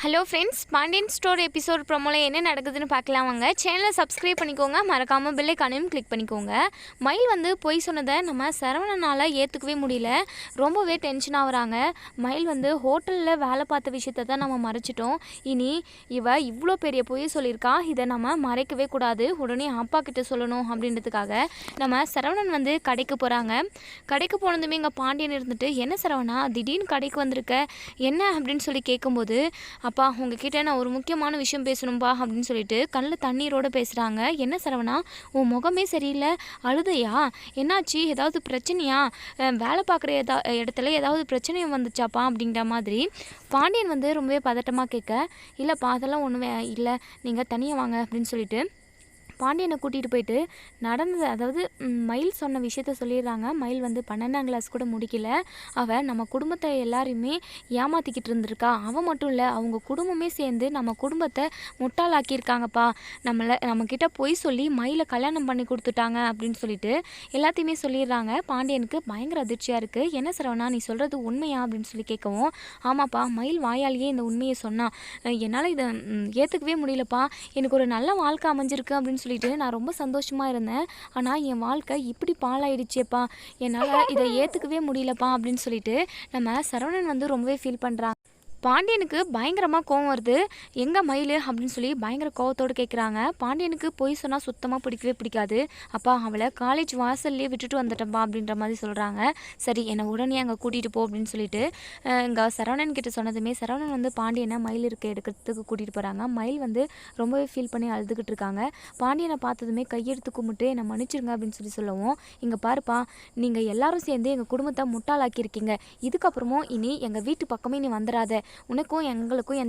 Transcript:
Hello friends, Pandian store episode ப்ரோமோவில் என்ன நடக்குதுன்னு பார்க்கலாம் வாங்க. சேனலை சப்ஸ்கிரைப் பண்ணிக்கோங்க, மறக்காமல் பெல் ஐகானையும் கிளிக் பண்ணிக்கோங்க. மயில் வந்து பொய் சொன்னதை நம்ம சரவணனால் ஏற்றுக்கவே முடியல. ரொம்பவே டென்ஷன் ஆகுறாங்க. மயில் வந்து ஹோட்டலில் வேலை பார்த்த விஷயத்தை தான் நம்ம மறைச்சிட்டோம். இனி இவ்வளோ பெரிய பொய் சொல்லியிருக்கா, இதை நம்ம மறைக்கவே கூடாது, உடனே அப்பா கிட்ட சொல்லணும் அப்படின்றதுக்காக நம்ம சரவணன் வந்து கடைக்கு போகிறாங்க. கடைக்கு போனதுமே இங்கே பாண்டியன் இருந்துட்டு, என்ன சரவணா திடீர்னு கடைக்கு வந்திருக்க, என்ன அப்படின்னு சொல்லி கேட்கும்போது, அப்பா உங்ககிட்ட நான் ஒரு முக்கியமான விஷயம் பேசணும்பா அப்படின்னு சொல்லிட்டு கண்ணில் தண்ணீரோடு பேசுகிறாங்க. என்ன சரவணா உன் முகமே சரியில்லை, அழுதையா, என்னாச்சு, ஏதாவது பிரச்சனையா, வேலை பார்க்குற இடத்துல ஏதாவது பிரச்சனையும் வந்துச்சாப்பா அப்படிங்கிற மாதிரி பாண்டியன் வந்து ரொம்பவே பதட்டமாக கேட்க, இல்லைப்பா அதெல்லாம் ஒன்றுமே இல்லை, நீங்கள் தனியாக வாங்க அப்படின்னு சொல்லிட்டு பாண்டியனை கூட்டிகிட்டு போயிட்டு நடந்தது, அதாவது மயில் சொன்ன விஷயத்த சொல்லிடுறாங்க. மயில் வந்து 12ஆம் கிளாஸ் கூட முடிக்கல, அவள் நம்ம குடும்பத்தை எல்லாரையுமே ஏமாற்றிக்கிட்டு இருந்திருக்கா. அவன் மட்டும் இல்லை, அவங்க குடும்பமே சேர்ந்து நம்ம குடும்பத்தை முட்டாளாக்கியிருக்காங்கப்பா, நம்மக்கிட்ட பொய் சொல்லி மயிலை கல்யாணம் பண்ணி கொடுத்துட்டாங்க அப்படின்னு சொல்லிட்டு எல்லாத்தையுமே சொல்லிடுறாங்க. பாண்டியனுக்கு பயங்கர அதிர்ச்சியாக இருக்குது. என்ன சரவணா நீ சொல்கிறது உண்மையா அப்படின்னு சொல்லி கேட்கவும், ஆமாப்பா மயில் வாயாலேயே இந்த உண்மையை சொன்னான், என்னால் இதை ஏற்றுக்கவே முடியலப்பா, எனக்கு ஒரு நல்ல வாழ்க்கை அமைஞ்சிருக்கு அப்படின்னு சொல்லிட்டு நான் ரொம்ப சந்தோஷமாக இருந்தேன். ஆனால் என் வாழ்க்கை இப்படி பாழாயிடுச்சேப்பா, என்னால் இதை ஏற்றுக்கவே முடியலப்பா அப்படின்னு சொல்லிட்டு நம்ம சரவணன் வந்து ரொம்பவே ஃபீல் பண்ணுறாங்க. பாண்டியனுக்கு பயங்கரமாக கோவம் வருது. எங்கே மயில் அப்படின்னு சொல்லி பயங்கர கோவத்தோடு கேட்குறாங்க. பாண்டியனுக்கு பொய் சொன்னால் சுத்தமாக பிடிக்கவே பிடிக்காது. அப்பா அவளை காலேஜ் வாசல்லையே விட்டுட்டு வந்துட்டப்பா அப்படின்ற மாதிரி சொல்கிறாங்க. சரி என்னை உடனே அங்கே கூட்டிகிட்டு போ அப்படின்னு சொல்லிட்டு இங்கே சரவணன் கிட்ட சொன்னதுமே சரவணன் வந்து பாண்டியனை மயில் இருக்க இடத்துக்கு கூட்டிகிட்டு போகிறாங்க. மயில் வந்து ரொம்பவே ஃபீல் பண்ணி அழுதுகிட்டு இருக்காங்க. பாண்டியனை பார்த்ததுமே கையெடுத்து கும்பிட்டு என்னை மன்னிச்சிருங்க அப்படின்னு சொல்லி சொல்லவும், இங்கே பாருப்பா நீங்கள் எல்லாரும் சேர்ந்து எங்கள் குடும்பத்தை முட்டாளாக்கியிருக்கீங்க, இதுக்கப்புறமும் இனி எங்கள் வீட்டு பக்கமே நீ வந்துடாத, உனக்கும் எங்களுக்கும் எந்த